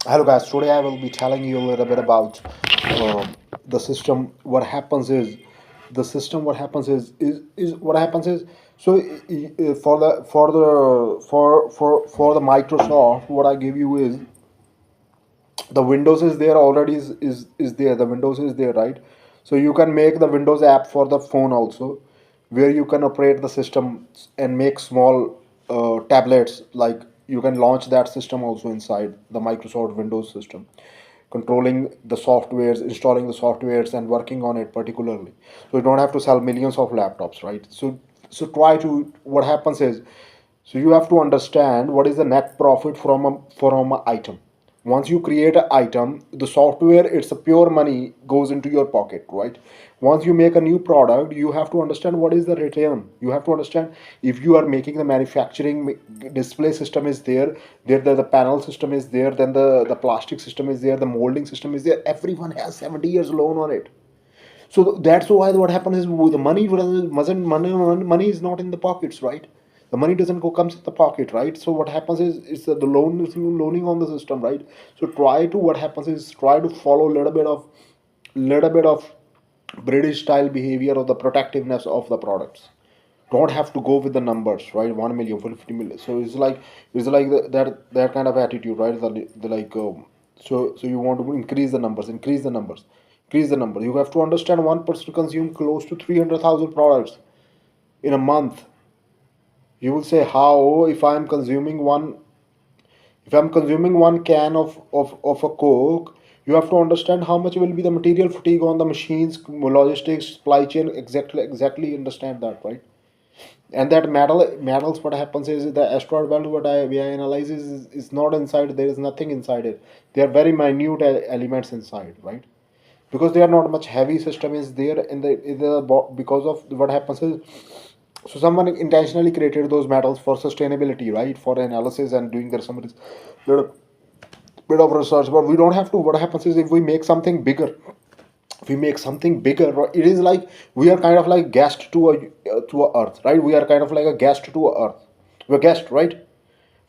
Hello guys, today I will be telling you a little bit about the system. What happens is the system. What happens is what happens is so for the Microsoft. What I give you is the Windows is there already is there. The Windows is there, right? So you can make the Windows app for the phone also, where you can operate the system and make small tablets. Like you can launch that system also inside the Microsoft Windows system, controlling the softwares, installing the softwares, and working on it particularly. So you don't have to sell millions of laptops, right? So try to what happens is so you have to understand what is the net profit from a item. Once you create an item, the software, it's a pure money goes into your pocket, right? Once you make a new product, you have to understand what is the return. You have to understand if you are making the manufacturing display system is there the panel system is there, then the plastic system is there, the molding system is there. Everyone has 70 years loan on it. So that's why what happens is the money is not in the pockets, right? The money doesn't go comes in the pocket, right? So what happens is that the loan is loaning on the system, right? So try to what happens is try to follow a little bit of British style behavior of the protectiveness of the products. Don't have to go with the numbers, right? 1 million, 50 million. So it's like that kind of attitude, right? The like so you want to increase the number. You have to understand one person consume close to 300,000 products in a month. You will say how if I'm consuming one can of a coke, you have to understand how much will be the material fatigue on the machines, logistics, supply chain. Exactly understand that, right? And that metals, what happens is the asteroid belt, what we analyze is not inside. There is nothing inside it. They are very minute elements inside, right? Because they are not much heavy system is there because of what happens is so someone intentionally created those metals for sustainability, right? For analysis and doing there some little bit of research. But we don't have to. What happens is if we make something bigger, it is like we are kind of like guest to a earth, right? We are kind of like a guest to a earth. We're guest, right?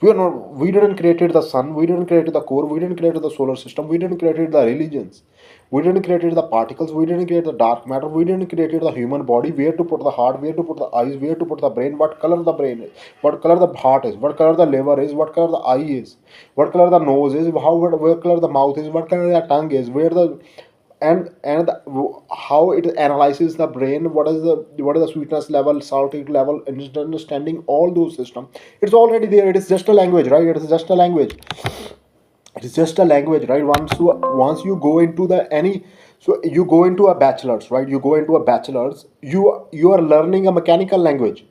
We didn't created the sun, we didn't create the core, we didn't create the solar system, we didn't create the religions, we didn't create the particles, we didn't create the dark matter, we didn't create the human body, where to put the heart, where to put the eyes, where to put the brain, what color the brain is, what color the heart is, what color the liver is, what color the eye is, what color the nose is, where color the mouth is, what color the tongue is, where the how it analyzes the brain, what is the sweetness level, salty level, and understanding all those systems. It's already there. It is just a language, right? It is just a language. It is just a language, right? Once you go into the any so you go into a bachelor's, right? You go into a bachelor's, you are learning a mechanical language.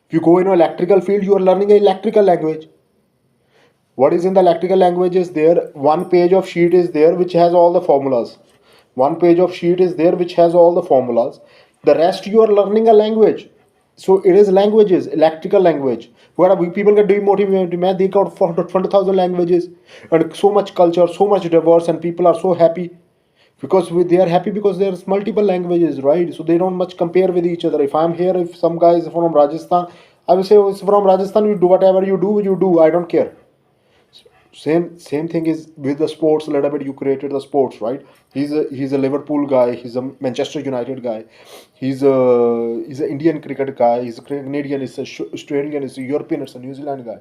If you go into electrical field, you are learning an electrical language. What is in the electrical language is there, one page of sheet is there which has all the formulas. One page of sheet is there which has all the formulas. The rest you are learning a language. So it is languages, electrical language. Where people get demotivated, man, they got 20,000 languages and so much culture, so much diverse, and people are so happy because they are happy because there's multiple languages, right? So they don't much compare with each other. If I'm here, if some guy is from Rajasthan, I will say, oh, it's from Rajasthan, you do whatever you do, I don't care. Same thing is with the sports a little bit. You created the sports, right? He's a Liverpool guy, he's a Manchester United guy, he's an Indian cricket guy, he's a Canadian, he's a Australian, he's a European, it's a New Zealand guy,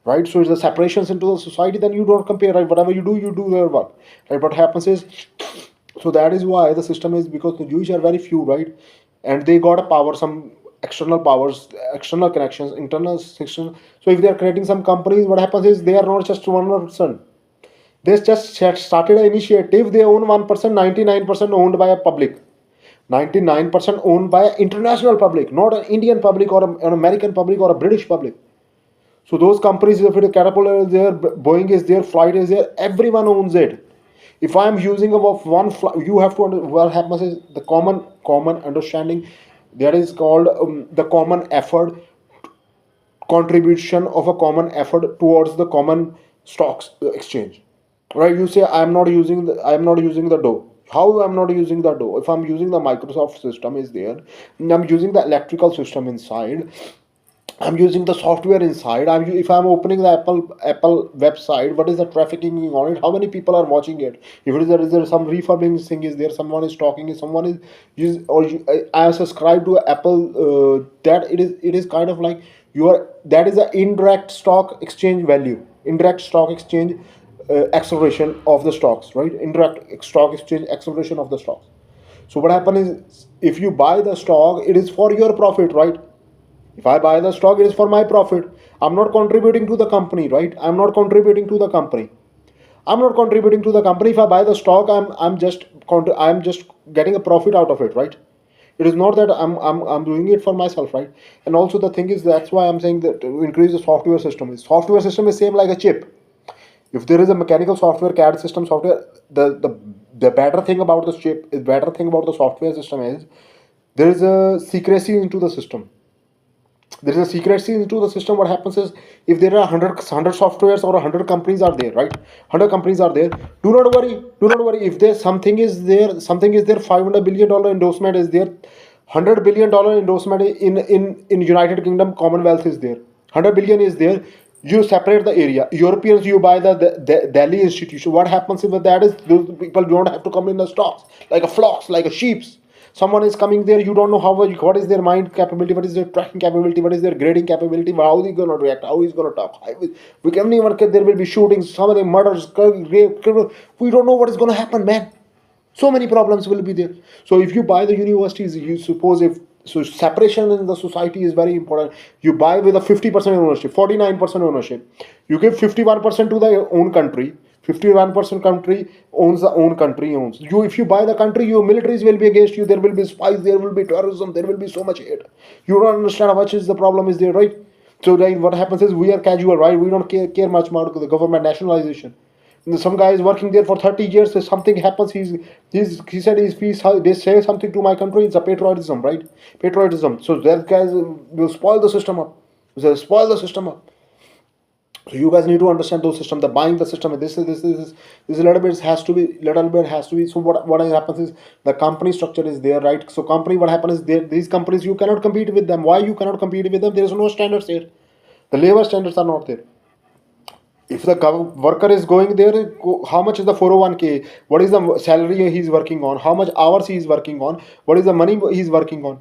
right? So it's the separations into the society, then you don't compare, right? Whatever you do their work, right? What happens is so that is why the system is because the Jewish are very few, right? And they got a power, some external powers, external connections, internal section. So if they are creating some companies, what happens is they are not just 1%. They just started an initiative. They own 1%, 99% owned by a public, 99% owned by international public, not an Indian public or an American public or a British public. So those companies, if it Caterpillar is there, Boeing is there, Flight is there, everyone owns it. If I am using of one, you have to what happens is the common understanding. That is called the common effort contribution of a common effort towards the common stocks exchange, right? You say I'm not using the dough. How I'm not using the dough? If I'm using the Microsoft system is there, and I'm using the electrical system inside, I'm using the software inside. If I'm opening the Apple website, what is the trafficking on it? How many people are watching it? If is there some refurbing thing is there? Someone is talking. Someone I am subscribed to Apple. That it is kind of like you are. That is the indirect stock exchange value. Indirect stock exchange acceleration of the stocks, right? Indirect stock exchange acceleration of the stocks. So what happens is, if you buy the stock, it is for your profit, right? If I buy the stock, it is for my profit. I'm not contributing to the company, right? I'm not contributing to the company. I'm not contributing to the company. If I buy the stock, I'm just getting a profit out of it, right? It is not that I'm doing it for myself, right? And also the thing is, that's why I'm saying that to increase the software system. The software system is same like a chip. If there is a mechanical software, CAD system software, the better thing about the chip, the better thing about the software system is there is a secrecy into the system. There is a secrecy into the system. What happens is, if there are 100 softwares or 100 companies are there, right? 100 companies are there. Do not worry if there's something is there, $500 billion endorsement is there, $100 billion endorsement in United Kingdom Commonwealth is there, 100 billion is there. You separate the area. Europeans, you buy the Delhi institution. What happens if that is, those people don't have to come in the stocks like a flocks, like a sheeps. Someone is coming there, you don't know what is their mind capability, what is their tracking capability, what is their grading capability, how is he going to react, how he's going to talk. We can't even, there will be shootings, some of the murders, rape, we don't know what is going to happen, man. So many problems will be there. So if you buy the universities, you suppose, if so, separation in the society is very important. You buy with a 50% ownership, 49% ownership. You give 51% to the own country. 51% country owns the own country owns you. If you buy the country, your militaries will be against you. There will be spies. There will be terrorism. There will be so much hate. You don't understand how much is the problem is there, right? So right, what happens is, we are casual, right? We don't care much about the government nationalization. Some guy is working there for 30 years. If something happens, he said they say something to my country. It's a patriotism, right? Patriotism. So that guys will spoil the system up. They'll spoil the system up. So you guys need to understand those system. The buying the system. This a little bit has to be. So what happens is, the company structure is there, right? So company, what happens is, these companies, you cannot compete with them. Why you cannot compete with them? There is no standards here. The labor standards are not there. If the worker is going there, how much is the 401k? What is the salary he's working on? How much hours he is working on? What is the money he's working on?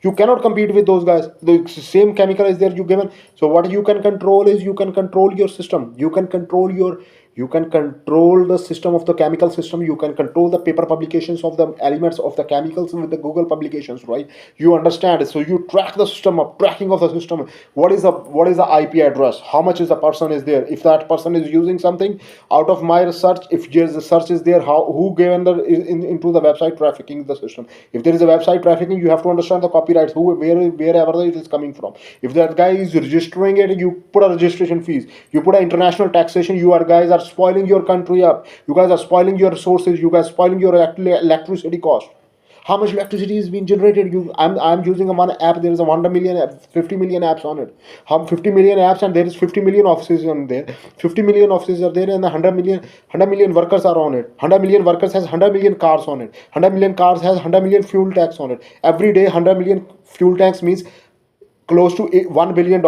You cannot compete with those guys. The same chemical is there, you given. So what you can control is, you can control your system. You can control the system of the chemical system. You can control the paper publications of the elements of the chemicals with the Google publications, right? You understand it. So you track the system of tracking of the system. What is the IP address? How much is the person is there? If that person is using something out of my research, if there's a search is there, how who given into the website trafficking the system. If there is a website trafficking, you have to understand the copyrights, wherever it is coming from. If that guy is registering it, you put a registration fees. You put an international taxation. You are guys are spoiling your country up. You guys are spoiling your resources. You guys spoiling your electricity cost. How much electricity is being generated? I'm using a one app. There is a 100 million, 50 million apps on it. How 50 million apps, and there is 50 million offices on there. 50 million offices are there, and 100 million workers are on it. 100 million workers has 100 million cars on it. 100 million cars has 100 million fuel tanks on it. Every day, 100 million fuel tanks means close to $1 billion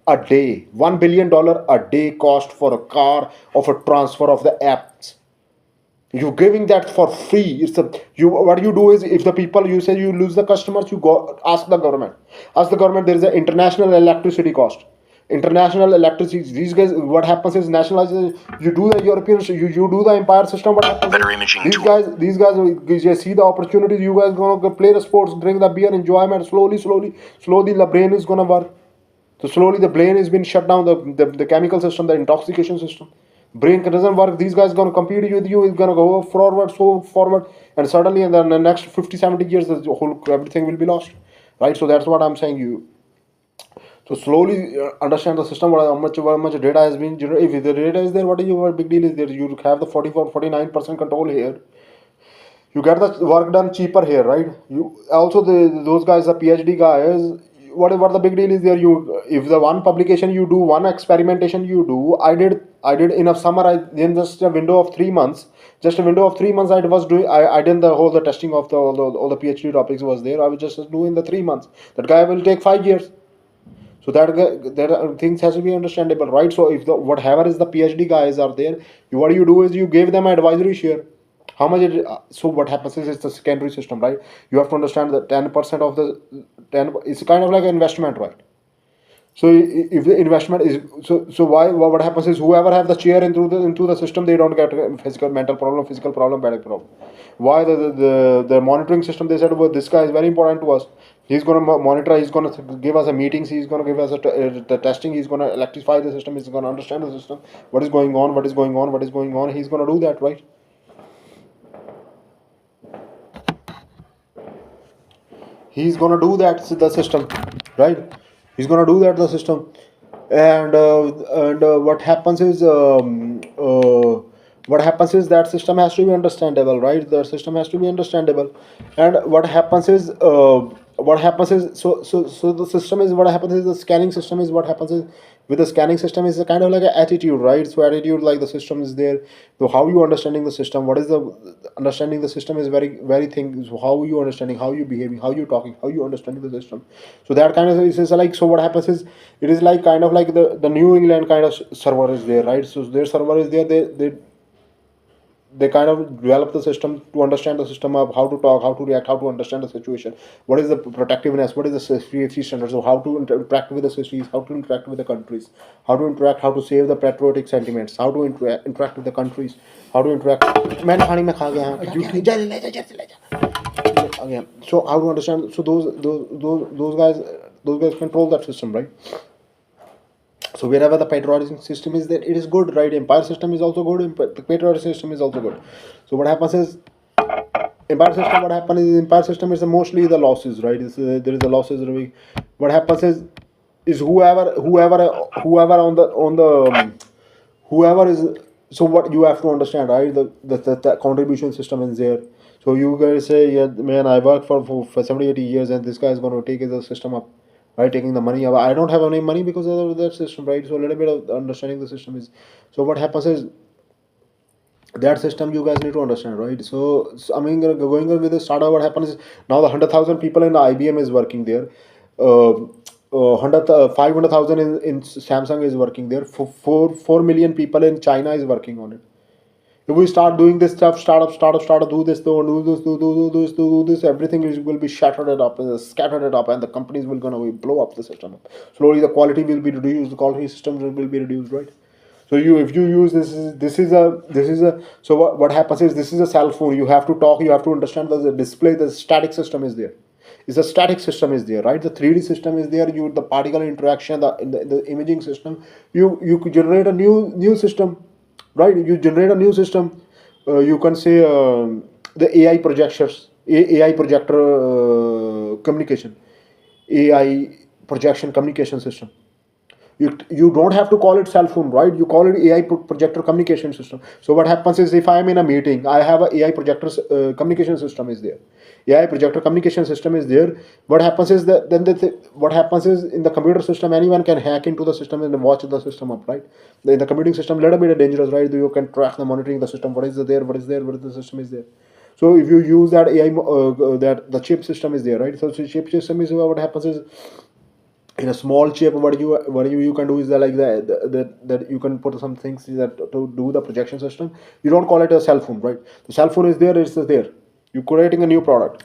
a day. $1 billion a day cost for a car of a transfer of the apps. You're giving that for free. What you do is, if the people, you say you lose the customers, you go ask the government. Ask the government. There is an international electricity cost. International electricity. These guys, what happens is, nationalization. You do the European. You do the empire system. What happens? Better imaging. These guys, you see the opportunities. You guys gonna go play the sports, drink the beer, enjoyment. Slowly, the brain is gonna work. So slowly the brain has been shut down. The chemical system, the intoxication system. Brain doesn't work. These guys gonna compete with you. It's gonna go forward, and suddenly in the next 50, 70 years, the whole everything will be lost, right? So that's what I'm saying. So slowly understand the system. How much data has been generated. If the data is there, what is your big deal is there? You have the 49% control here. You get the work done cheaper here, right? You also, those guys, the PhD guys, whatever the big deal is there. If the one publication you do, one experimentation you do, I did in a summer. In just a window of 3 months, I was doing. I did the testing of all the PhD topics was there. I was just doing the 3 months. That guy will take 5 years. So things has to be understandable, right? So if the whatever is the PhD guys are there, what you do is you give them advisory share. How much so what happens is it's the secondary system, right? You have to understand that 10% of the 10, it's kind of like an investment, right? So if the investment is so why what happens is whoever have the chair into the system, they don't get physical mental problem, physical problem, bad problem. Why the monitoring system, they said, well, this guy is very important to us. He's going to monitor. He's going to give us a meetings. He's going to give us the testing. He's going to electrify the system. He's going to understand the system. What is going on? What is going on? What is going on? He's going to do that, right? He's gonna do that the system, right? He's gonna do that the system, and what happens is that system has to be understandable, right? The system has to be understandable, and what happens is the system is what happens is the scanning system is what happens is with the scanning system is a kind of like an attitude, right? So attitude, like the system is there. So how you understanding the system, what is the understanding the system is very thing. So how you understanding, how you behaving, how you talking, how you understanding the system. So that kind of is like, so what happens is it is like kind of like the New England kind of server is there, right? So their server is there, they kind of develop the system to understand the system of how to talk, how to react, how to understand the situation, what is the protectiveness, what is the safety standards, so how to interact with the cities, how to interact with the countries, how to interact, how to save the patriotic sentiments, how to interact with the countries, how to interact. मैंने खाने में खा गया जा ले जा जा ले जा again. So how to understand, so those guys control that system, right? So wherever the patriotic system is there, it is good, right? Empire system is also good. The patriotic system is also good. So what happens is empire system. What happens is empire system is mostly the losses, right? There is the losses. What happens is whoever whoever is. So what you have to understand, right? The contribution system is there. So you guys say, yeah, man, I worked for 70, 80 years, and this guy is going to take the system up, right? Taking the money up. I don't have any money because of that system, right? So a little bit of understanding the system is. So what happens is that system you guys need to understand, right? So I mean, going on with the startup, what happens is now the 100,000 people in the IBM is working there. 500,000 in Samsung is working there. 4 million people in China is working on it. If we start doing this stuff, startup, do this, do this, do this, everything will be shattered it up, scattered it up, and the companies will gonna blow up the system up. Slowly, the quality will be reduced. The quality systems will be reduced, right? So if you use this is a so what happens is this is a cell phone. You have to talk. You have to understand the display. The static system is there. Is a static system is there, right? The 3D system is there. You the particle interaction, the imaging system. You could generate a new system, right? You generate a new system. You can say the AI projectors, AI projector communication, AI projection communication system. You don't have to call it cell phone, right? You call it AI projector communication system. So what happens is if I am in a meeting, I have a AI projector communication system is there. AI projector communication system is there. What happens is that then what happens is in the computer system, anyone can hack into the system and watch the system up, right? In the computing system, a little bit dangerous, right? You can track the monitoring the system. What is there? What is there? What is the system is there? So if you use that AI, that the chip system is there, right? So chip system is what happens is in a small chip, what you can do is that like that you can put some things that to do the projection system. You don't call it a cell phone, right? The cell phone is there, it's there. You're creating a new product.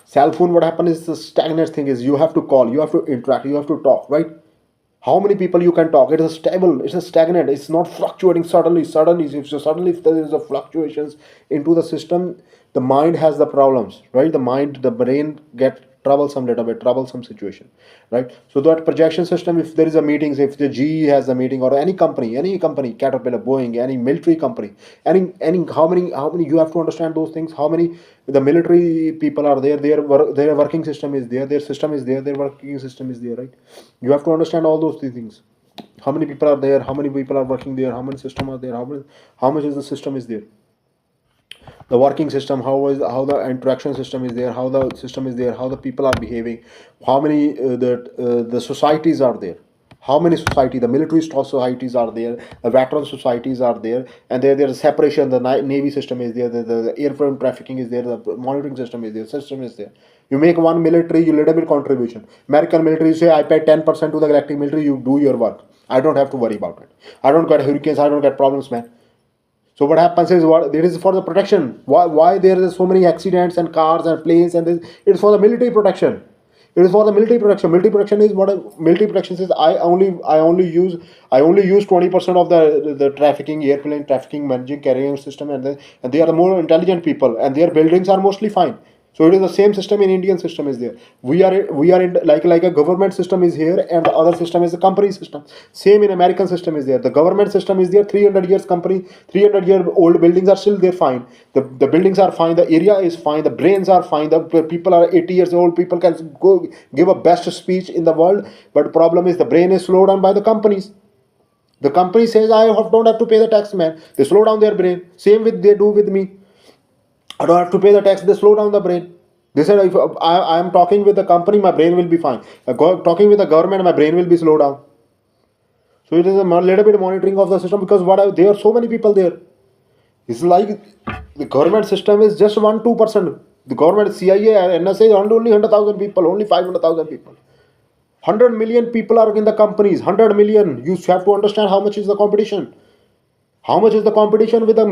Cell phone, what happens is the stagnant thing is you have to call, you have to interact, you have to talk, right? How many people you can talk? It is stable, it's a stagnant, it's not fluctuating suddenly if there is a fluctuations into the system, the mind has the problems, right? The brain get troublesome little bit, troublesome situation, right? So that projection system, if there is a meetings, if the GE has a meeting, or any company, Caterpillar, Boeing, any military company, any how many you have to understand those things. How many the military people are there, their working system is there, their system is there, their working system is there, right? You have to understand all those three things. How many people are there, how many people are working there, how many system are there, how much is the system is there, the working system, how the interaction system is there, how the system is there, how the people are behaving, how many the societies are there, how many society, the military societies are there, the veteran societies are there, and there's separation, the navy system is there, the airframe trafficking is there, the monitoring system is there, system is there. You make one military, you little bit contribution. American military, you say I pay 10% to the galactic military, you do your work. I don't have to worry about it. I don't get hurricanes, I don't get problems, man. So what happens is what there is for the protection. Why there is so many accidents and cars and planes and this? It's for the military protection. It is for the military protection. Military protection is what military protection says. I only use 20% of the trafficking airplane trafficking managing carrying system, and they are the more intelligent people and their buildings are mostly fine. So it is the same system in Indian system is there. We are in like a government system is here and the other system is the company system. Same in American system is there. The government system is there. 300 years company, 300-year old buildings are still there fine. The buildings are fine. The area is fine. The brains are fine. The people are 80 years old. People can go give a best speech in the world. But problem is the brain is slowed down by the companies. The company says don't have to pay the tax, man. They slow down their brain. Same with they do with me. I don't have to pay the tax. They slow down the brain. They said if I am talking with the company, my brain will be fine. Talking with the government, my brain will be slowed down. So it is a little bit monitoring of the system because there are so many people there. It's like the government system is just 1-2%. The government CIA and NSA is only 100,000 people, only 500,000 people. 100 million people are in the companies. 100 million. You have to understand how much is the competition. How much is the competition with the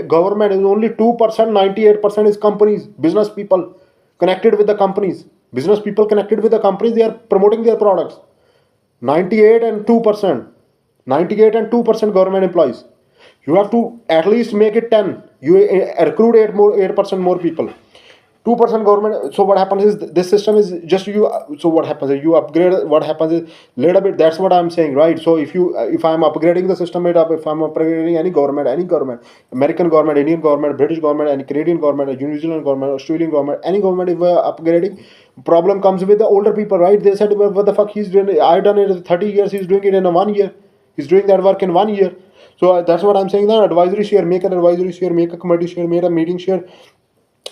government? Is only 2%, 98% is companies, business people connected with the companies. Business people connected with the companies, they are promoting their products. 98 and 2%. 98 and 2% government employees. You have to at least make it 10. You recruit 8% more people. 2% government. So what happens is this system is just you. So what happens is you upgrade. What happens is little bit. That's what I'm saying, right? So if I'm upgrading the system, if I'm upgrading any government, American government, Indian government, British government, any Canadian government, New Zealand government, Australian government, any government, if we're upgrading, problem comes with the older people, right? They said, well, what the fuck he's doing? I've done it in 30 years. He's doing it in 1 year. He's doing that work in 1 year. So that's what I'm saying. Now advisory share, make an advisory share, make a committee share, make a meeting share.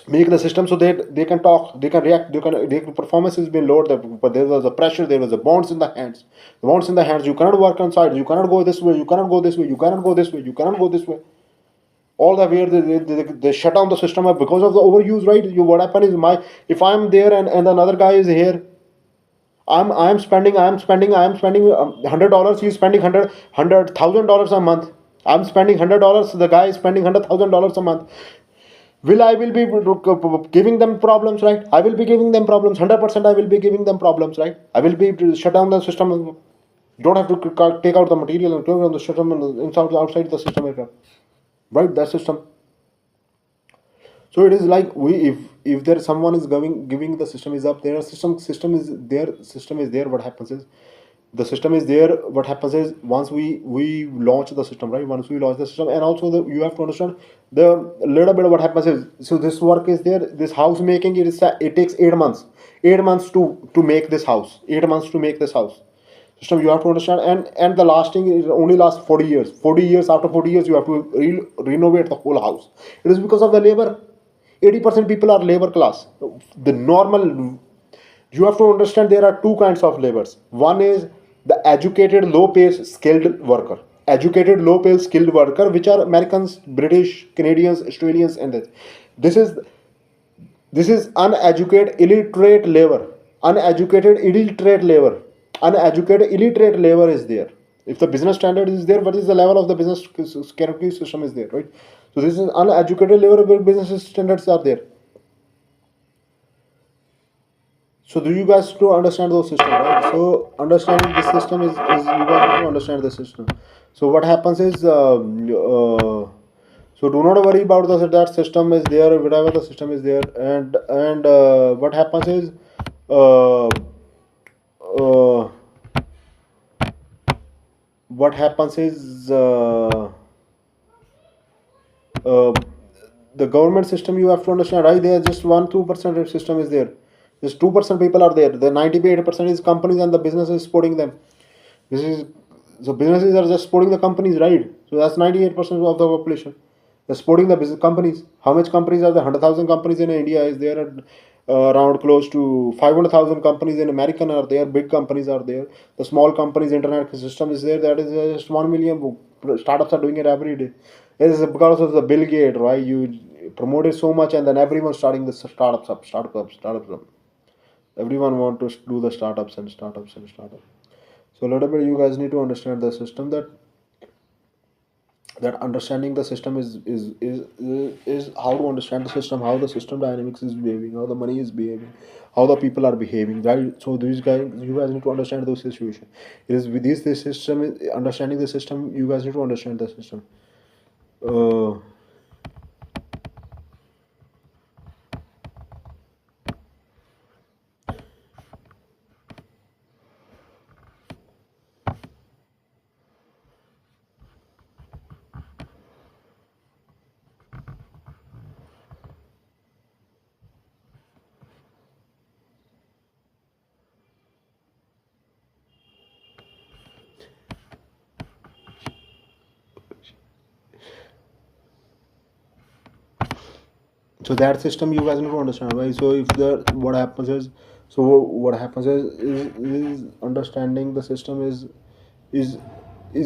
Make the system so that they can talk, they can react, their performance has been lowered, but there was a pressure, there was a bonds in the hands. The bonds in the hands, you cannot work on sides, you cannot go this way, you cannot go this way, you cannot go this way, you cannot go this way. All the way they shut down the system because of the overuse, right? What happened is if I'm there and another guy is here, I'm spending $100, he's spending $100,000 a month. I'm spending $100, the guy is spending $100,000 a month. I will be giving them problems, right? I will be giving them problems. 100% I will be giving them problems, right? I will be shut down the system. You don't have to take out the material and turn on the system and outside the system, right? That system. So it is like if there someone is giving the system is up there, system is there. What happens is the system is there. What happens is once we launch the system, right? Once we launch the system, and also you have to understand the little bit of what happens is, so this work is there. This house making it takes 8 months, 8 months to make this house, 8 months to make this house system. You have to understand, and the lasting is only lasts 40 years. 40 years, after 40 years you have to renovate the whole house. It is because of the labor. 80% people are labor class. The normal, you have to understand there are two kinds of labors. One is the educated, low paid, skilled worker. Educated, low paid, skilled worker, which are Americans, British, Canadians, Australians, and this. This is uneducated, illiterate labor. Uneducated, illiterate labor. Uneducated, illiterate labor is there. If the business standard is there, what is the level of the business character system is there, right? So this is uneducated labor where business standards are there. So do you guys to understand those systems, right? So understanding this system is you guys have to understand the system. So what happens is so do not worry about that system is there, whatever the system is there, and what happens is uh, uh, what happens is uh, the government system you have to understand, right? There just 1-2% system is there. Just 2% people are there. The 98% is companies and the businesses supporting them. This is so businesses are just supporting the companies, right? So that's 98% of the population. They're supporting the business companies. How much companies are there? 100,000 companies in India is there. Around close to 500,000 companies in American are there. Big companies are there. The small companies internet system is there. That is just 1 million startups are doing it every day. It is because of the Bill Gates, right? You promote it so much, and then everyone's starting the startups up. Everyone want to do the startups and startups and startups. So a little bit you guys need to understand the system, that understanding the system is how to understand the system, how the system dynamics is behaving, how the money is behaving, how the people are behaving, right? So these guys, you guys need to understand those situations. It is with this system, understanding the system, you guys need to understand the system. uh, so that system you guys need to understand, right? So if the what happens is, so what happens is understanding the system is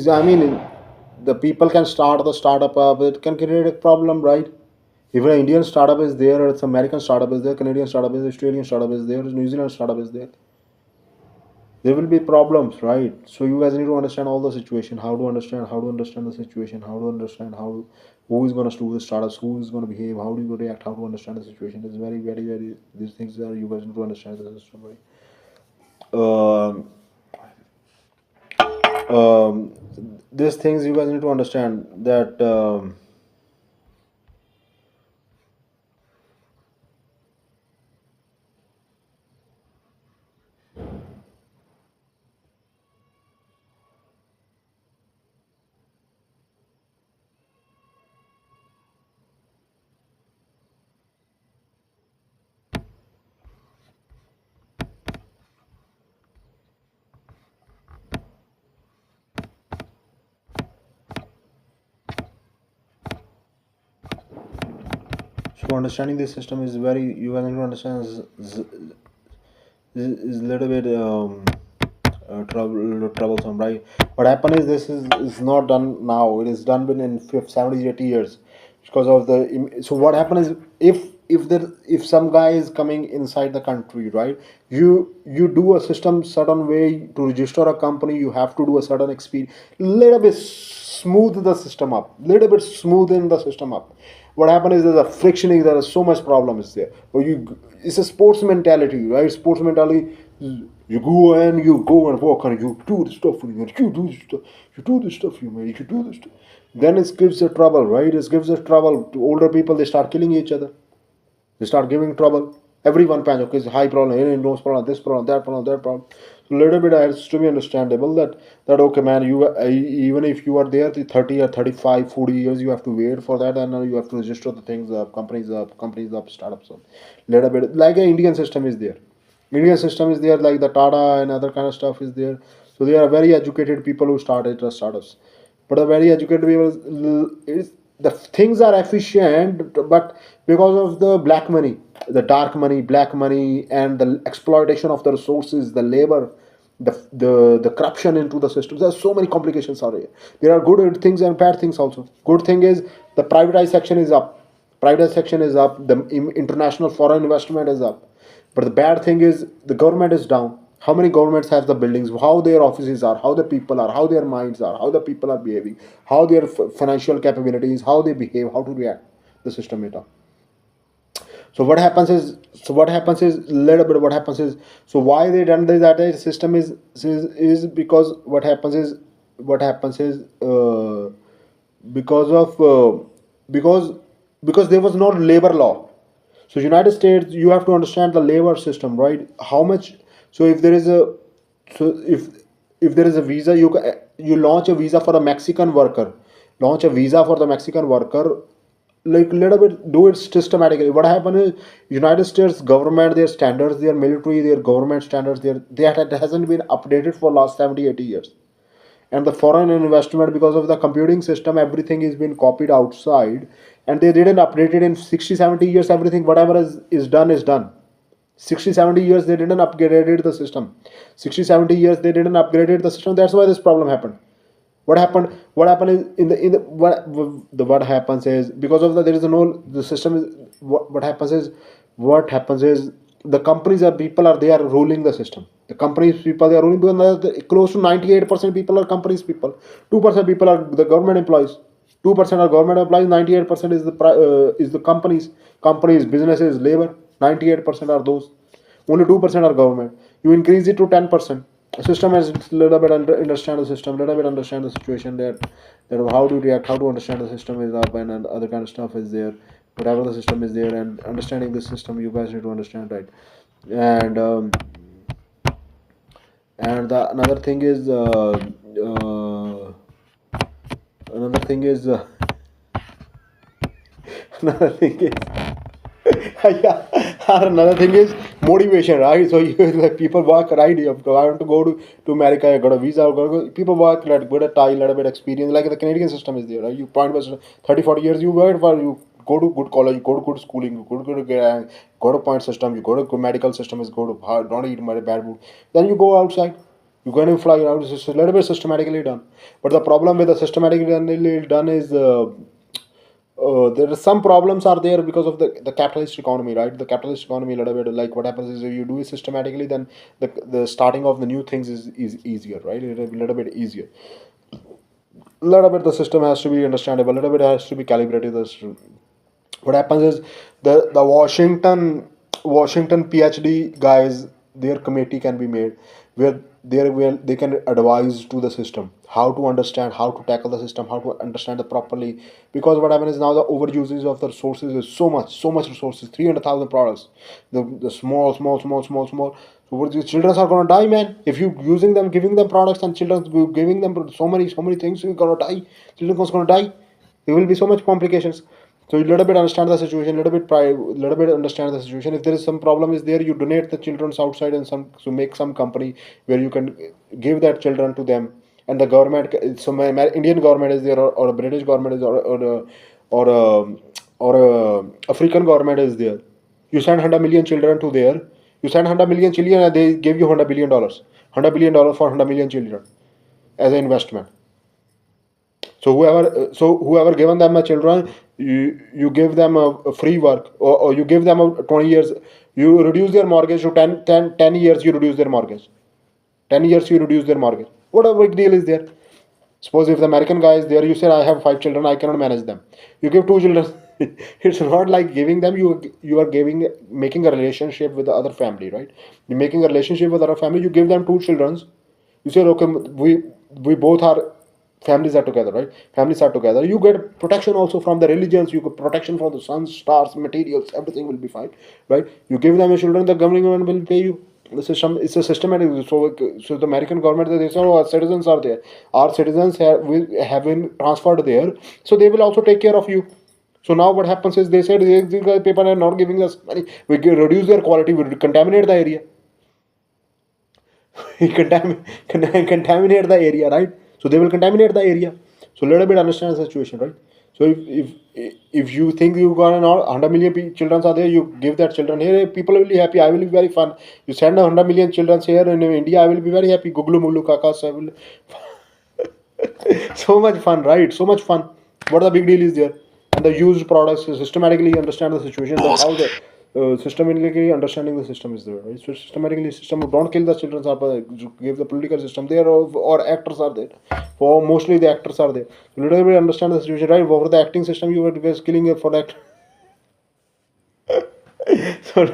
I mean, the people can start the startup up, it can create a problem, right? If an Indian startup is there, or it's American startup is there, Canadian startup is there, Australian startup is there, New Zealand startup is there will be problems, right? So you guys need to understand all the situation, how to understand the situation, how to understand how, who is going to do the startups, who is going to behave, how do you react, how to understand the situation. It's very, very, very, these things are, you guys need to understand the system, right? um, um, these things you guys need to understand that so understanding this system is very, you guys need to understand is a little bit troublesome, right? What happened is this is not done now. It is done within 50, 70, 80 years because of the. So what happened is, if some guy is coming inside the country, right? You do a system certain way to register a company. You have to do a certain experience. Little bit smooth the system up. Little bit smoothing the system up. What happened is there's a friction. There is so much problems there. Or you, it's a sports mentality, right? Sports mentality. You go and walk and you do the stuff, and you do this stuff, you do this stuff, you do this stuff. Then it gives a trouble, right? It gives a trouble to older people. They start killing each other. They start giving trouble. Everyone panic is high problem, any nose problem, this problem, that problem, that problem. So a little bit has to be understandable that okay, man, you even if you are there the 30 or 35, 40 years, you have to wait for that, and you have to register the things up, companies up, startups up. Little bit like an Indian system is there. Indian system is there, like the Tata and other kind of stuff is there. So they are very educated people who started the startups. But the very educated people is, the things are efficient, but because of the black money, the dark money, black money, and the exploitation of the resources, the labor, the corruption into the system. There's so many complications are here. There are good things and bad things also. Good thing is the privatized section is up. Privatized section is up. The international foreign investment is up. But the bad thing is the government is down. How many governments have the buildings? How their offices are? How the people are? How their minds are? How the people are behaving? How their financial capabilities? How they behave? How to react? The system data. So what happens is little bit what happens is, so why they done this that system is because what happens is because of because there was no labor law. So United States, you have to understand the labor system, right? How much, so if there is a, so if there is a visa, you launch a visa for a Mexican worker, launch a visa for the Mexican worker, like little bit do it systematically. What happened is United States government, their standards, their military, their government standards, that hasn't been updated for last 70, 80 years. And the foreign investment, because of the computing system, everything is been copied outside, and they didn't update it in 60, 70 years. Everything whatever is done is done. 60, 70 years they didn't upgrade the system. 60, 70 years they didn't upgrade the system. That's why this problem happened. What happened is what happens is because of the there is no, the system is what happens is, what happens is the companies are people are they are ruling the system. The companies people they are ruling because close to 98% people are companies people. 2% people are the government employees. 2% are government employees. 98% is the companies, businesses, labor. 98% are those. Only 2% are government. You increase it to 10%. System has little bit understand the system, little bit understand the situation that how to react, how to understand the system is up and other kind of stuff is there. Whatever the system is there and understanding the system, you guys need to understand, right? And another thing is another thing is another thing is yeah. Another thing is motivation, right? So you like people work, right? You have, I want to go to America, I got a visa, people work, let get a tie, let a bit experience. Like the Canadian system is there, right? You point by 30, 40 years, you work for you go to good college, you go to good schooling, you go to point system, you go to good medical system, is go to hard, don't eat bad food. Then you go outside. You're going to fly out. It's a little bit systematically done. But the problem with the systematically done is there are some problems are there because of the capitalist economy, right? The capitalist economy a little bit like what happens is if you do it systematically, then the starting of the new things is easier, right? A little bit easier. A little bit the system has to be understandable. A little bit has to be calibrated. What happens is the Washington PhD guys, their committee can be made where they can advise to the system how to understand, how to tackle the system, how to understand it properly. Because what happens is now the overuses of the resources is so much resources, 300,000 products, the small. So what these children are gonna die, man. If you using them, giving them products and children giving them so many things, you're gonna die. Children are gonna die. There will be so much complications. So you little bit understand the situation, little bit understand the situation. If there is some problem is there, you donate the children's outside and some so make some company where you can give that children to them. And the government, so my Indian government is there, or a British government is, or a, or a African government is there. You send 100 million children to there. You send 100 million children and they give you $100 billion. $100 billion for 100 million children as an investment. So whoever given them a children, you give them a free work, or you give them a 20 years, you reduce their mortgage to 10 years, you reduce their mortgage. 10 years you reduce their mortgage. What a big deal is there? Suppose if the American guy is there, you say, I have 5 children, I cannot manage them. You give 2 children. It's not like giving them, you are giving, making a relationship with the other family, right? You're making a relationship with other family, you give them 2 children. You say, okay, we both are, families are together, right? Families are together. You get protection also from the religions, you get protection from the sun, stars, materials, everything will be fine, right? You give them a children, the government will pay you. The system, it's a systematic. So the American government, they say, oh, our citizens are there, our citizens have been transferred there, so they will also take care of you. So now what happens is they said these guys people are not giving us money, we reduce their quality, we contaminate the area. Contaminate the area, right? So they will contaminate the area. So little bit understand the situation, right? So if you think you got an 100 million children are there, you give that children here, people will be happy. I will be very fun. You send 100 million children here in India, I will be very happy. Guglu muglu kakas, I will. So much fun, right? So much fun. What the big deal is there? And the used products systematically understand the situation. That how the systematically understanding the system is there, right? So systematically, system don't kill the children. Give the political system there, or actors are there. For mostly the actors are there. You little bit understand the situation, right? For the acting system, you were killing it for that. So